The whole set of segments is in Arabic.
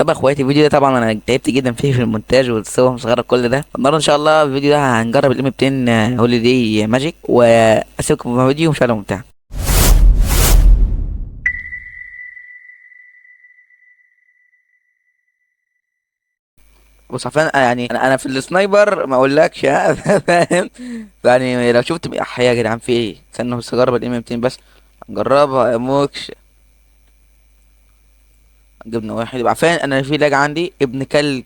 طب يا اخواتي، الفيديو ده طبعا انا تعبت جدا فيه في المونتاج والصور مصغره كل ده. النهارده ان شاء الله الفيديو ده هنجرب الام 200 هوليدي ماجيك، واسيبكم في فيديو مشاهده ممتعه. بص عارفين يعني انا في السنايبر ما اقولكش ها. فاهم؟ يعني لو شفت احياء يا جدعان في ايه، استنى بس اجرب الام 200 بس. نجربها يا موكش. جبنا واحد يبقى عارفين انا في لاج عندي ابن كلب.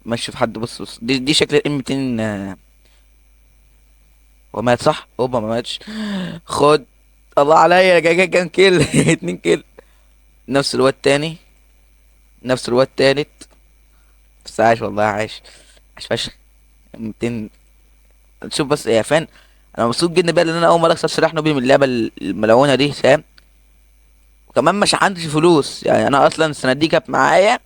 ماشي في حد. بص دي شكل الام 200. هو مات صح؟ اوبا ما ماتش. خد. الله عليا كام كيل. 2 كيل. نفس الواد تاني. نفس الواد تالت. بس عاش والله عاش. عاش فشخ. 200. شوف بس يا فان. انا مبسوط جدا بقى لان انا اول مره اكسب سلاح نوبي من اللعبه الملونه دي، فاهم؟ وكمان مش عندي فلوس، يعني انا اصلا السنه دي كانت معايا.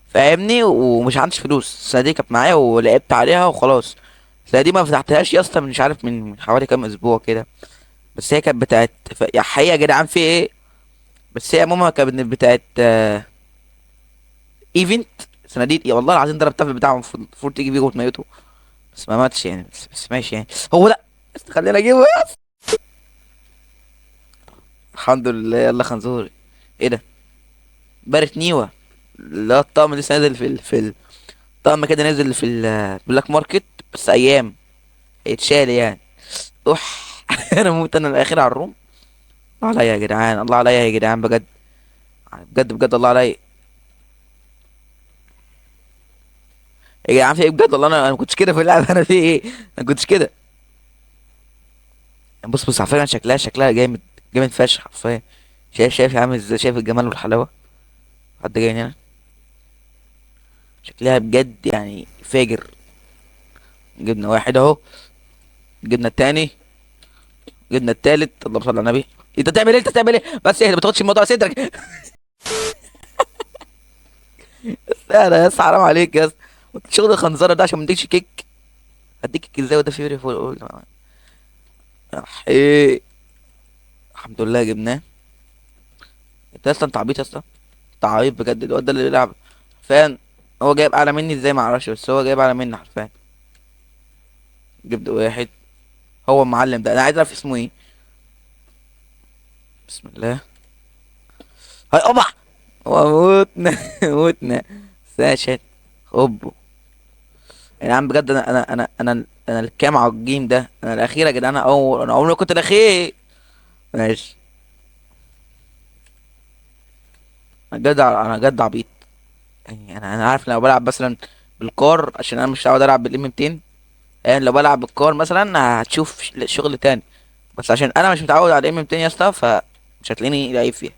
فاهمني؟ ومش عنديش فلوس السنه دي كانت معايا ولعبت عليها وخلاص. السنه دي ما فتحتهاش يا اسطى، مش عارف من حوالي كام اسبوع كده. بس هي كانت بتاعت يا حقيقة يا جدعان في ايه. بس هي ماما كانت بتاعت ايفنت. صناديق يا والله العظيم ضرب الطفل بتاعهم المفروض تيجي بيه وتميته. بس ما ماتش يعني، بس ماشي يعني. هو لا. بس خلينا اجيبه يس. الحمد لله. يلا خنزور. ايه ده؟ بارت نيوة. لا الطقم لسه نازل الطقم كده نازل في البلاك ماركت. بس ايام. هيتشال يعني. اوح. انا موت انا الاخير على الروم. الله عليا يا جدعان، الله عليا يا جدعان بجد. بجد بجد الله عليا. يا جدعان في ايه بجد والله، انا ما كنتش كده في اللعبه. انا في ايه؟ انا ما كنتش كده. بص على فكره شكلها جامد. جامد فشخ حرفيا. شايف عامل ازاي؟ شايف الجمال والحلاوه. حد جاي هنا. شكلها بجد يعني فاجر. جبنا واحد اهو. جبنا التاني. جبنا التالت. اللهم صل على النبي. انت بتعمل ايه؟ انت بتعمل ايه؟ بس ايه، ما تاخدش الموضوع على صدرك. لا لا يا اسطى حرام عليك يا اسطى. شغل الخنزره ده عشان ما اديكش كيك. هديك كيك ازاي وده فيوري فول؟ ايه. الحمد لله جبناه. انت اصلا انت عبيط يا اسطى. انت عبيط بجد. الواد ده اللي بيلعب. فاهم؟ هو جايب اعلى مني ازاي ما اعرفش، بس هو جايب اعلى مني حرفيا. جبت واحد. هو المعلم ده انا عايز اعرف اسمه ايه. بسم الله. هاي اوبا. وموتنا. موتنا. ساشت. اوبو. يا عم بجد انا الكام على الجيم ده، انا الاخير يا جدعان. انا عمري ما كنت الاخير. ماشي. انا جد عبيط. يعني انا عارف لو بلعب مثلا بالكار، عشان انا مش هقعد العب بالام 200. يعني لو بلعب بالكار مثلا هتشوف شغل تاني. بس عشان انا مش متعود على الام 200 يا اسطى، فمش هتلاقيني لعيب فيها.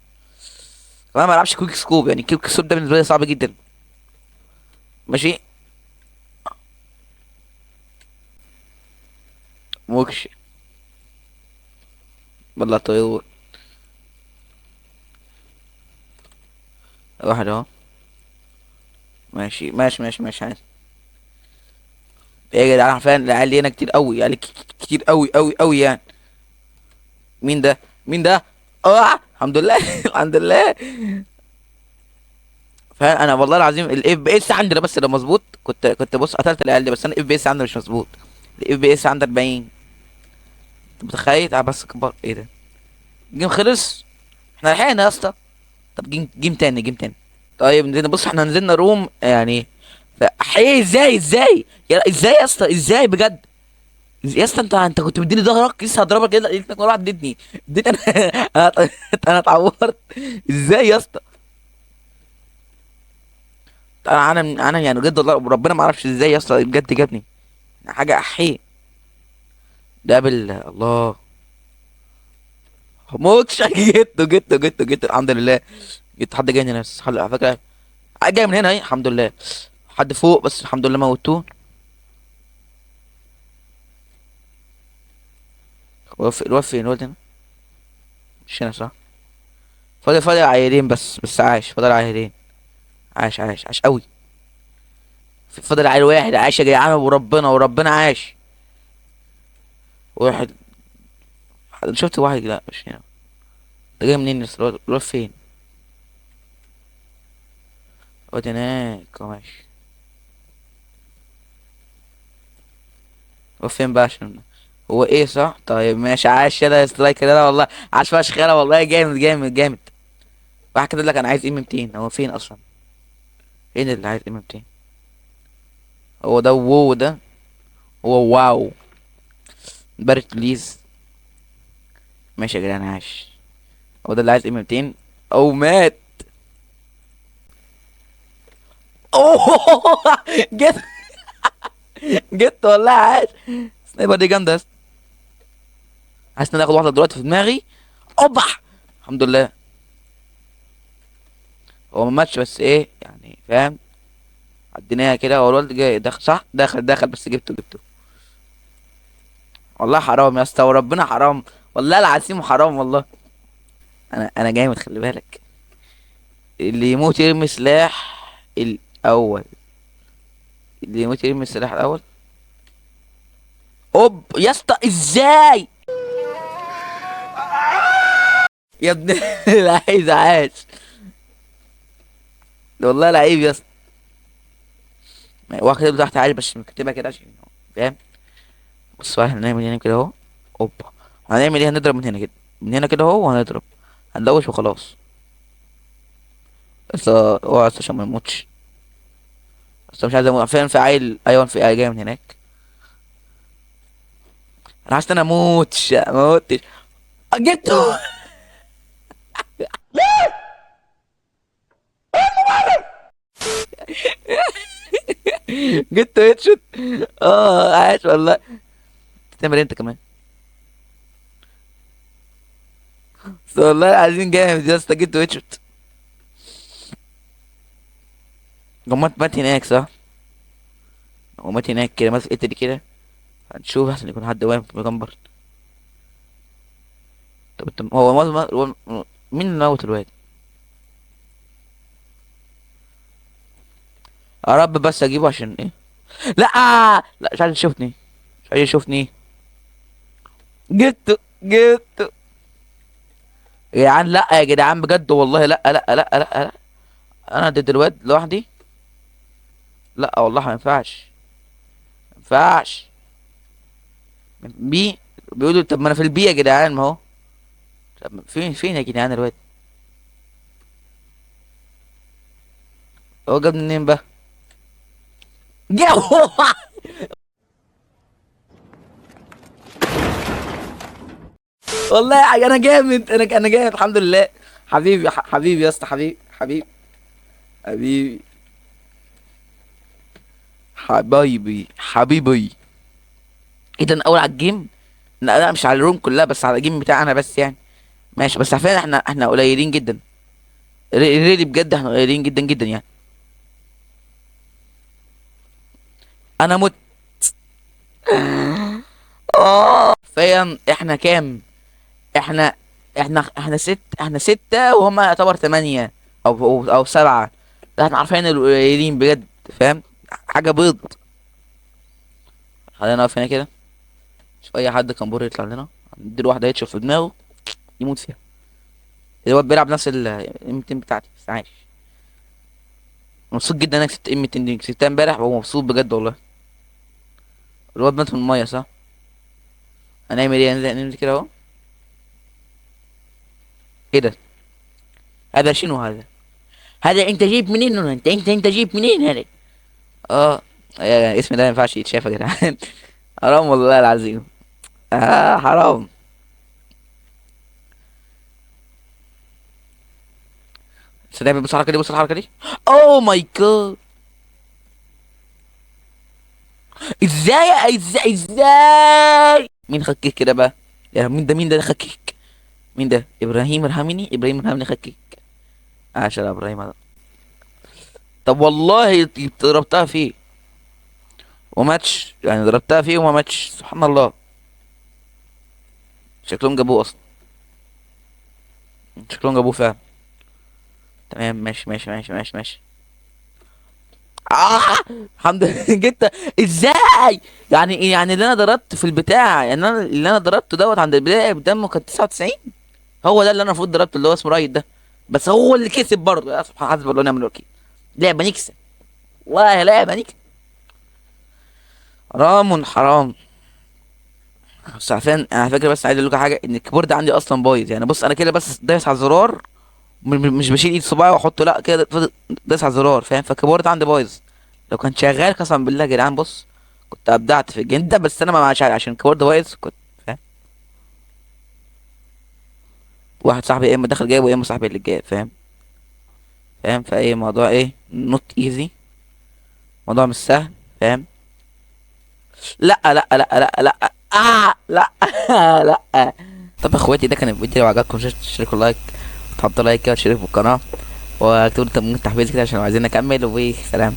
كمان ما بلعبش كويك سكوب، يعني كويك سكوب ده بالنسبه لي صعب جدا. ماشي. موكش. والله طيور. واحد اهو. ماشي ماشي ماشي ماشي عادي. ايه يا جدعان فعلا العيال دي هنا كتير قوي يعني، كتير قوي قوي قوي يعني. مين ده؟ مين ده؟ اه الحمد لله. الحمد لله. فانا والله العظيم الاف بي اس عندي ده بس ده مظبوط. كنت بص قتلت العيال دي، بس انا الاف بي اس عندي مش مظبوط. الاف بي اس عندي 40. انت متخيل؟ تعال بس كبر ايه ده. الجيم خلص. احنا لحقنا يا اسطى. طب جيم تاني جيم تاني. طيب نزلنا. بص احنا نزلنا روم يعني. ايه ازاي ازاي يا اسطى؟ ازاي بجد؟ يا اسطى انت كنت مديني ظهرك لسه هضربك كده، لقيتك مره واحده اديتني. انا. انا انا اتعورت. ازاي يا اسطى؟ انا يعني بجد والله ربنا ما اعرفش ازاي يا اسطى بجد جابني. حاجه احي. ده الله. موتش. جيت الحمد لله. جيت حد جاي هنا بس على فكره. جاي من هنا اهي الحمد لله. حد فوق بس الحمد لله موتوه. الواد فين الواد هنا؟ مش هنا صح؟ فاضل عيلين بس عاش. فاضل عيلين. عاش قوي. فاضل عيل واحد عاش يا جدعان، وربنا عاش. واحد. أنا شفت واحد لا مش هنا. ده جاي منين الواد فين؟ اقعد هناك ماشي. هو فين بقى عشان هو ايه صح؟ طيب ماشي، عاش يلا يا سترايكر، لا والله عاش فشخ، يلا والله جامد جامد جامد. واحد كده لك انا عايز ام 200، هو فين اصلا؟ فين اللي عايز ام 200؟ هو ده وو ده؟ هو واو. بارت بليز. ماشي يا جدعان عاش. هو ده اللي عايز ام 200 او مات. اوه جيت. جيت والله عاش. سنايبر دي جامده يا اسطى. حاسس ان انا اخد واحده دلوقتي في دماغي. اوبا. الحمد لله. هو ما ماتش بس ايه يعني فاهم. عديناها كده، هو الولد جاي دخل صح، دخل بس جبته. والله حرام يا اسطى وربنا حرام. والله العظيم حرام والله. انا جامد خلي بالك. اللي يموت يرمي سلاح الاول. اللي يموت يرمي السلاح الاول. اوب يا اسطى ازاي؟ يا ابن اللعيب عاش. ده والله لعيب يا اسطى. واخد كده تحت عالي بس مكتبها كده عشان فاهم. بص بقى احنا هنعمل هنا كده اهو. اوبا. هنعمل ايه؟ هنضرب من هنا كده. من هنا كده اهو وهنضرب. هنلوش وخلاص. بس اوعى بس عشان ما يموتش. بس مش عايز اموت فين في عيل، ايوه في عيل جاي من هناك. انا حاسس ان انا اموتش ما موتش. جبته. جبته هيد شوت. اه عاش والله. تعمل إيه انت كمان؟ بس والله عايزين جامد يا اسطى، جبته هيد شوت. جمعت مات هناك صح؟ هو مات هناك كده ماسك الحته دي كده. هنشوف احسن يكون حد واقف مجنبر. طب انت مين اللي موت الواد؟ يا رب بس اجيبه عشان ايه. لا. لا مش عايز يشوفني. مش عايز يشوفني. جبته. يا جدعان لا يا جدعان بجد والله لا لا لا لا لا. انا ضد الواد لوحدي. لا والله ما ينفعش. ما ينفعش. بي. بيقولوا طب ما انا في البي يا جدعان ما هو. طب فين يا جدعان الواد؟ هو جاب منين بقى؟ جاب. والله انا جامد، انا جامد الحمد لله. حبيبي حبيبي يا اسطى، حبيبي حبيبي. ايه ده انا اول على الجيم؟ لا لا مش على الروم كلها بس على الجيم بتاعي انا بس يعني. ماشي بس عارفين احنا قليلين جدا. ريلي بجد احنا قليلين جدا جدا يعني. انا مت. اه فعلا احنا كام؟ احنا احنا ستة وهم يعتبر تمانية او سبعة. لا احنا عارفين القليلين بجد. فاهم. حاجة بيض. خلينا نقف هنا كده. شوف اي حد كان بور يطلع لنا. نديله واحدة هيتشوف في دماغه يموت فيها. الواد بيلعب نفس ال 200 بتاعتي بس عايش. مبسوط جدا انك كسبت ام 200 دي، كسبتها امبارح ومبسوط بجد والله. الواد مات من المية صح؟ هنعمل ايه؟ ننزل كده اهو. ايه ده؟ هذا شنو هذا؟ هذا انت جيب منين هنا؟ انت جيب منين هذا؟ اه. اسمي ده ما ينفعش يتشاف يا جدعان. حرام والله العظيم. حرام. سلام بص الحركه دي، بص الحركه دي. اوه ماي جاد. ازاي مين خكيك كده بقى؟ يا مين ده خكيك؟ مين ده؟ ابراهيم ارحمني خكيك. عاشر يا ابراهيم هذا. طب والله ضربتها فيه وما ماتش، يعني ضربتها فيه وما ماتش سبحان الله. شكلهم جابوه اصلا. شكلهم جابوه فعلا. تمام ماشي. اه الحمد لله. جبت. ازاي؟ يعني ايه يعني اللي انا ضربت في البتاع، يعني انا اللي انا ضربته دوت عند البدايه بدمه كان 99. هو ده اللي انا المفروض ضربته اللي هو اسمه رايد ده. بس هو اللي كسب برضه يا سبحان حسب الله ونعم الوكيل. لعبه نكسه، والله لعبه نكسه، حرام حرام. بس عارفين انا على فكره، بس عايز اقول لك حاجه، ان الكيبورد عندي اصلا بايظ يعني. بص انا كده بس دايس على الزرار، مش بشيل ايد صباعي واحطه، لا كده دايس على الزرار فاهم. فالكيبورد عندي بايظ. لو كان شغال قسما بالله يا جدعان، بص كنت ابدعت في الجيم ده. بس انا ما عشان الكيبورد بايظ كنت فاهم. واحد صاحبي يا اما داخل جايبه، يا اما صاحبي اللي جايب فاهم. فاهم فايه موضوع ايه نوت ايزي، موضوع مش سهل فاهم. لا لا لا لا لا لا لا. طب يا اخواتي، ده كان الفيديو. لو عجبكم تشتركوا لايك، وتحطوا لايك كده وتشتركوا في القناه، واكتبوا لي ممكن تحفيز كده عشان لو عايزين نكمل. وسلام.